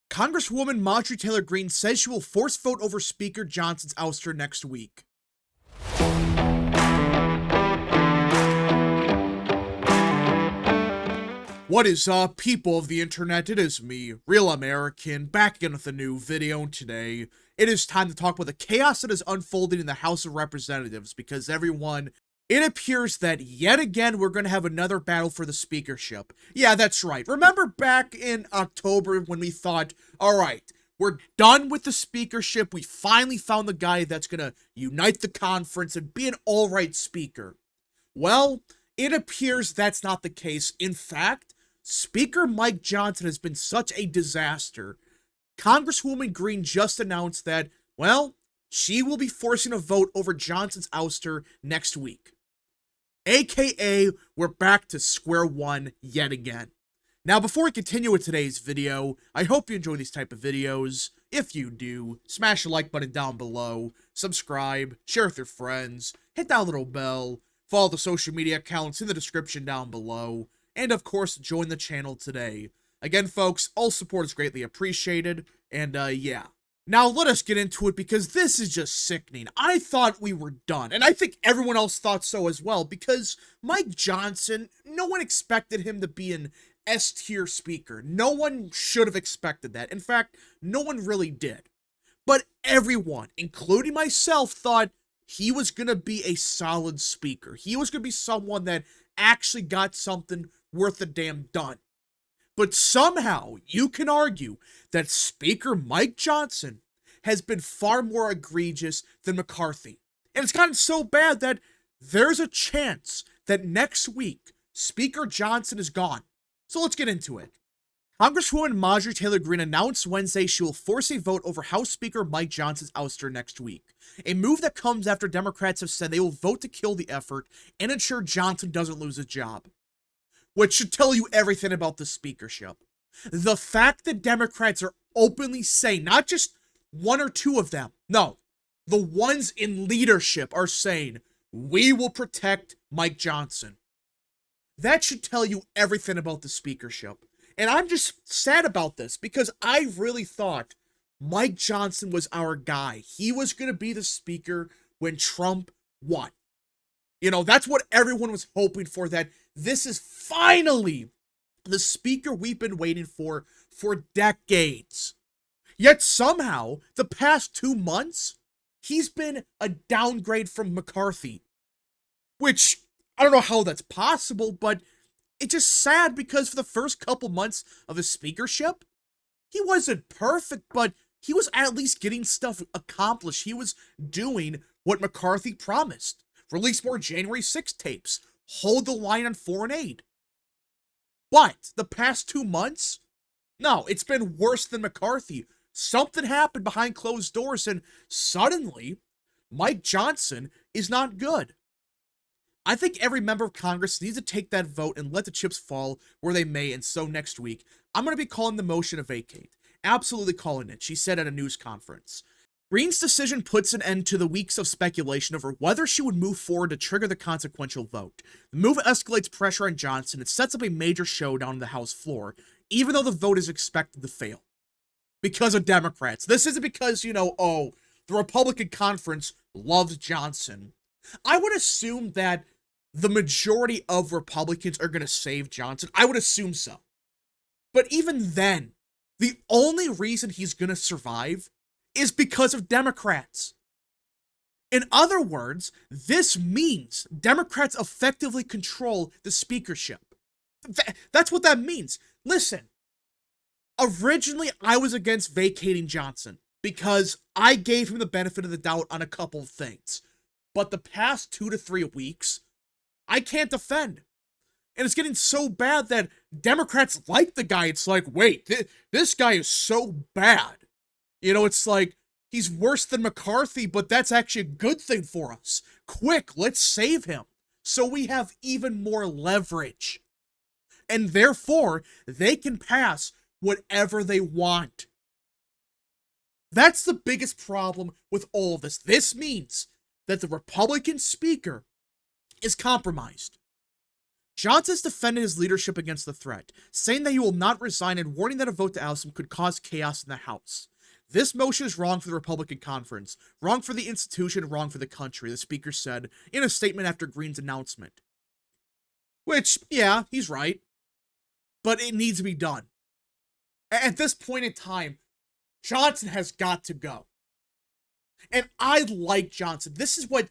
Congresswoman Marjorie Taylor Greene says she will force vote over Speaker Johnson's ouster next week. What is up, people of the internet? It is me, Real American, back again with a new video. Today, it is time to talk about the chaos that is unfolding in the House of Representatives, because everyone, it appears that yet again we're going to have another battle for the speakership. Yeah, that's right. Remember back in October when we thought, alright, we're done with the speakership, we finally found the guy that's going to unite the conference and be an alright speaker. Well, it appears that's not the case. In fact, Speaker Mike Johnson has been such a disaster. Congresswoman Greene just announced that, well, she will be forcing a vote over Johnson's ouster next week. AKA, we're back to square one yet again. Now, before we continue with today's video, I hope you enjoy these type of videos. If you do, smash the like button down below, subscribe, share with your friends, hit that little bell, follow the social media accounts in the description down below, and of course, join the channel today. Again, folks, all support is greatly appreciated, and yeah. Now, let us get into it, because this is just sickening. I thought we were done, and I think everyone else thought so as well, because Mike Johnson, no one expected him to be an S-tier speaker. No one should have expected that. In fact, no one really did. But everyone, including myself, thought he was going to be a solid speaker. He was going to be someone that actually got something worth a damn done. But somehow, you can argue that Speaker Mike Johnson has been far more egregious than McCarthy. And it's gotten so bad that there's a chance that next week, Speaker Johnson is gone. So let's get into it. Congresswoman Marjorie Taylor Greene announced Wednesday she will force a vote over House Speaker Mike Johnson's ouster next week, a move that comes after Democrats have said they will vote to kill the effort and ensure Johnson doesn't lose his job. Which should tell you everything about the speakership. The fact that Democrats are openly saying, not just one or two of them, no, the ones in leadership are saying, we will protect Mike Johnson. That should tell you everything about the speakership. And I'm just sad about this, because I really thought Mike Johnson was our guy. He was going to be the speaker when Trump won. You know, that's what everyone was hoping for, that this is finally the speaker we've been waiting for decades. Yet somehow, the past 2 months, he's been a downgrade from McCarthy. Which, I don't know how that's possible, but it's just sad, because for the first couple months of his speakership, he wasn't perfect, but he was at least getting stuff accomplished. He was doing what McCarthy promised. Release more January 6th tapes. Hold the line on foreign aid. But the past 2 months, no, it's been worse than McCarthy. Something happened behind closed doors, and suddenly, Mike Johnson is not good. I think every member of Congress needs to take that vote and let the chips fall where they may, and so next week, I'm going to be calling the motion to vacate. Absolutely calling it, she said at a news conference. Greene's decision puts an end to the weeks of speculation over whether she would move forward to trigger the consequential vote. The move escalates pressure on Johnson and sets up a major showdown on the House floor, even though the vote is expected to fail. Because of Democrats. This isn't because, you know, oh, the Republican conference loves Johnson. I would assume that the majority of Republicans are going to save Johnson. I would assume so. But even then, the only reason he's going to survive is because of Democrats. In other words, this means Democrats effectively control the speakership. That's what that means. Listen, originally I was against vacating Johnson because I gave him the benefit of the doubt on a couple of things. But the past 2 to 3 weeks, I can't defend. And it's getting so bad that Democrats like the guy. It's like, wait, this guy is so bad. You know, it's like, he's worse than McCarthy, but that's actually a good thing for us. Quick, let's save him, so we have even more leverage. And therefore, they can pass whatever they want. That's the biggest problem with all of this. This means that the Republican speaker is compromised. Johnson's defended his leadership against the threat, saying that he will not resign and warning that a vote to oust him could cause chaos in the House. This motion is wrong for the Republican conference, wrong for the institution, wrong for the country, the speaker said in a statement after Green's announcement. Which, yeah, he's right. But it needs to be done. At this point in time, Johnson has got to go. And I like Johnson. This is what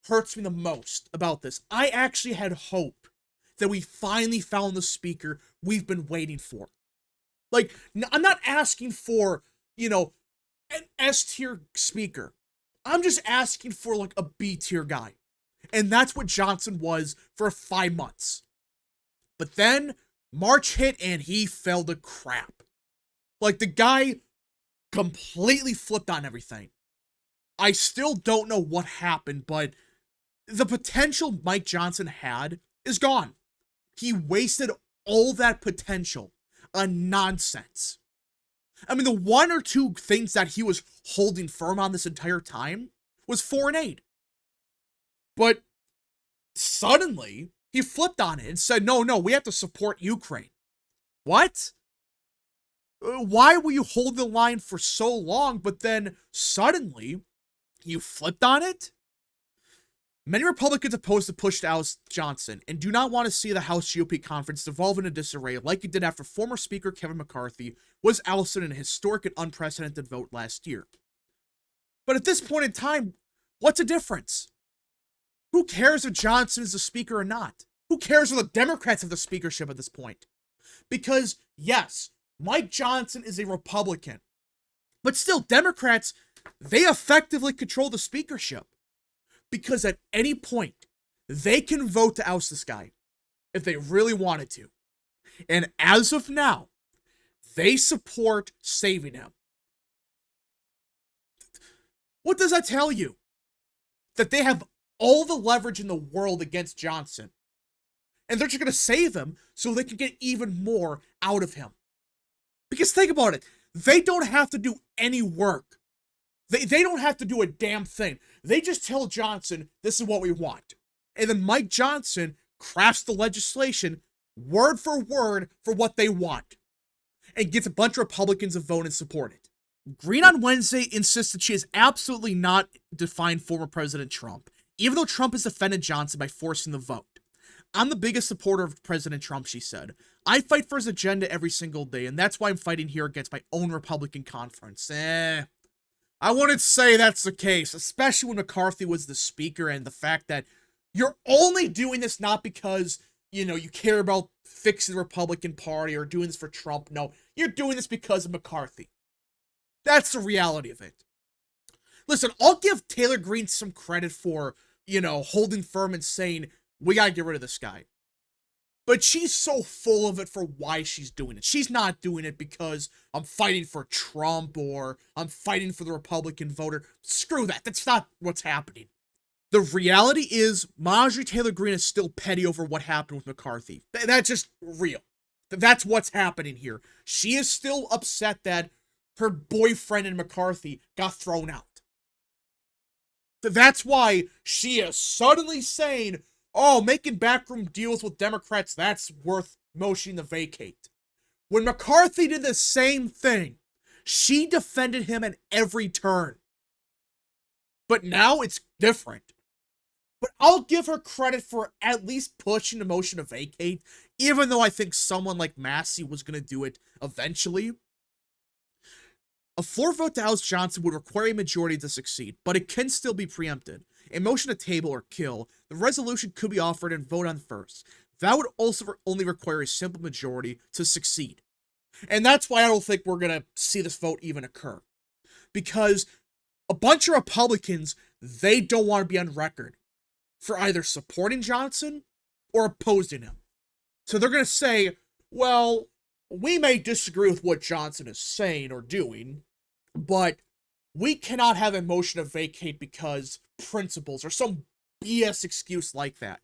hurts me the most about this. I actually had hope that we finally found the speaker we've been waiting for. Like, I'm not asking for, an S-tier speaker. I'm just asking for, like, a B-tier guy. And that's what Johnson was for 5 months. But then, March hit and he fell to crap. Like, the guy completely flipped on everything. I still don't know what happened, but the potential Mike Johnson had is gone. He wasted all that potential on nonsense. I mean, the one or two things that he was holding firm on this entire time was foreign aid. But suddenly, he flipped on it and said, no, we have to support Ukraine. What? Why were you holding the line for so long, but then suddenly you flipped on it? Many Republicans oppose the push to oust Johnson and do not want to see the House GOP conference devolve into disarray like it did after former Speaker Kevin McCarthy was ousted in a historic and unprecedented vote last year. But at this point in time, what's the difference? Who cares if Johnson is the speaker or not? Who cares if the Democrats have the speakership at this point? Because, yes, Mike Johnson is a Republican. But still, Democrats, they effectively control the speakership. Because at any point, they can vote to oust this guy if they really wanted to. And as of now, they support saving him. What does that tell you? That they have all the leverage in the world against Johnson. And they're just going to save him so they can get even more out of him. Because think about it. They don't have to do any work. They don't have to do a damn thing. They just tell Johnson, this is what we want. And then Mike Johnson crafts the legislation word for word for what they want. And gets a bunch of Republicans to vote and support it. Green on Wednesday insisted she has absolutely not defined former President Trump, even though Trump has defended Johnson by forcing the vote. I'm the biggest supporter of President Trump, she said. I fight for his agenda every single day, and that's why I'm fighting here against my own Republican conference. I wouldn't say that's the case, especially when McCarthy was the speaker, and the fact that you're only doing this not because, you care about fixing the Republican Party or doing this for Trump. No, you're doing this because of McCarthy. That's the reality of it. Listen, I'll give Taylor Greene some credit for, holding firm and saying, we gotta get rid of this guy. But she's so full of it for why she's doing it. She's not doing it because I'm fighting for Trump or I'm fighting for the Republican voter. Screw that. That's not what's happening. The reality is Marjorie Taylor Greene is still petty over what happened with McCarthy. That's just real. That's what's happening here. She is still upset that her boyfriend and McCarthy got thrown out. That's why she is suddenly saying, oh, making backroom deals with Democrats, that's worth motioning to vacate. When McCarthy did the same thing, she defended him at every turn. But now it's different. But I'll give her credit for at least pushing the motion to vacate, even though I think someone like Massey was going to do it eventually. A floor vote to oust Johnson would require a majority to succeed, but it can still be preempted. A motion to table or kill, the resolution could be offered and voted on first. That would also only require a simple majority to succeed. And that's why I don't think we're going to see this vote even occur. Because a bunch of Republicans, they don't want to be on record for either supporting Johnson or opposing him. So they're going to say, well, we may disagree with what Johnson is saying or doing, but we cannot have a motion to vacate because principles or some BS excuse like that.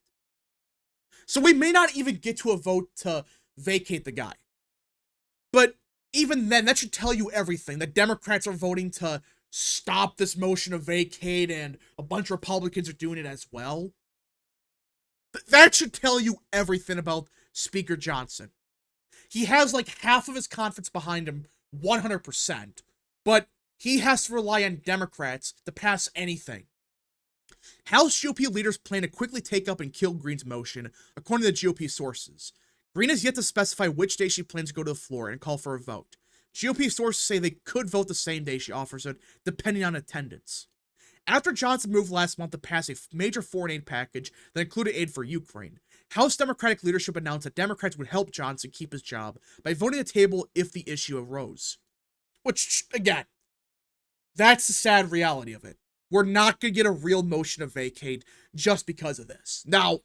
So we may not even get to a vote to vacate the guy. But even then, that should tell you everything. The Democrats are voting to stop this motion to vacate, and a bunch of Republicans are doing it as well. That should tell you everything about Speaker Johnson. He has like half of his conference behind him 100%, but he has to rely on Democrats to pass anything. House GOP leaders plan to quickly take up and kill Greene's motion, according to the GOP sources. Greene has yet to specify which day she plans to go to the floor and call for a vote. GOP sources say they could vote the same day she offers it, depending on attendance. After Johnson moved last month to pass a major foreign aid package that included aid for Ukraine, House Democratic leadership announced that Democrats would help Johnson keep his job by voting the table if the issue arose. Which, again, that's the sad reality of it. We're not going to get a real motion to vacate just because of this. Now,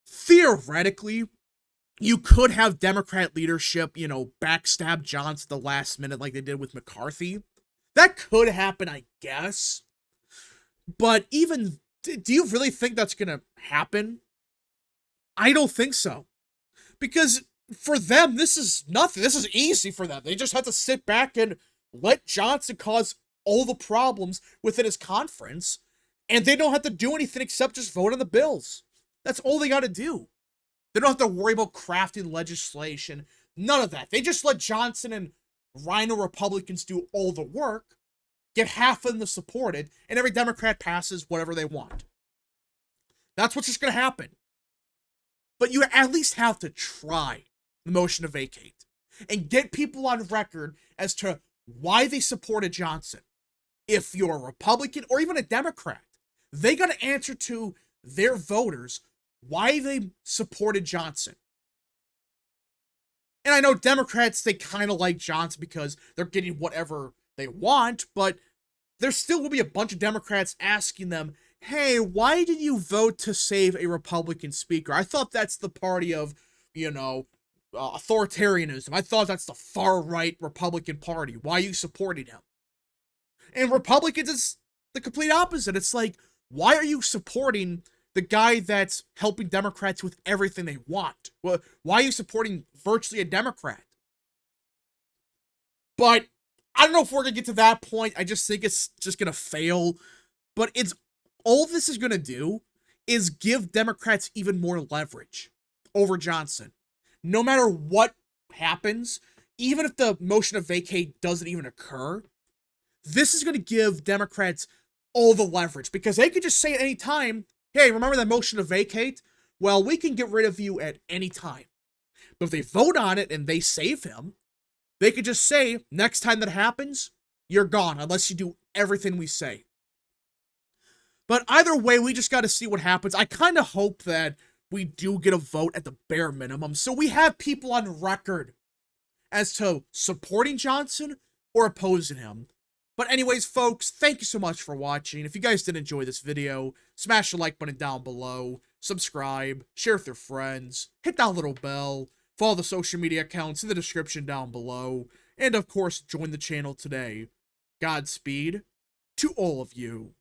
theoretically, you could have Democrat leadership, backstab Johnson at the last minute like they did with McCarthy. That could happen, I guess. But even, do you really think that's going to happen? I don't think so. Because for them, this is nothing. This is easy for them. They just have to sit back and let Johnson cause all the problems within his conference, and they don't have to do anything except just vote on the bills. That's all they got to do. They don't have to worry about crafting legislation. None of that. They just let Johnson and Rhino Republicans do all the work, get half of them supported, and every Democrat passes whatever they want. That's what's just going to happen. But you at least have to try the motion to vacate and get people on record as to why they supported Johnson. If you're a Republican or even a Democrat, they got to answer to their voters why they supported Johnson. And I know Democrats, they kind of like Johnson because they're getting whatever they want, but there still will be a bunch of Democrats asking them, hey, why did you vote to save a Republican speaker? I thought that's the party of, authoritarianism. I thought that's the far-right Republican Party. Why are you supporting him? And Republicans, it's the complete opposite. It's like, why are you supporting the guy that's helping Democrats with everything they want? Well, why are you supporting virtually a Democrat? But I don't know if we're going to get to that point. I just think it's just going to fail. But all this is going to do is give Democrats even more leverage over Johnson. No matter what happens, even if the motion to vacate doesn't even occur, this is going to give Democrats all the leverage because they could just say at any time, hey, remember that motion to vacate? Well, we can get rid of you at any time. But if they vote on it and they save him, they could just say, next time that happens, you're gone unless you do everything we say. But either way, we just got to see what happens. I kind of hope that we do get a vote at the bare minimum, so we have people on record as to supporting Johnson or opposing him. But anyways, folks, thank you so much for watching. If you guys did enjoy this video, smash the like button down below, subscribe, share with your friends, hit that little bell, follow the social media accounts in the description down below, and of course, join the channel today. Godspeed to all of you.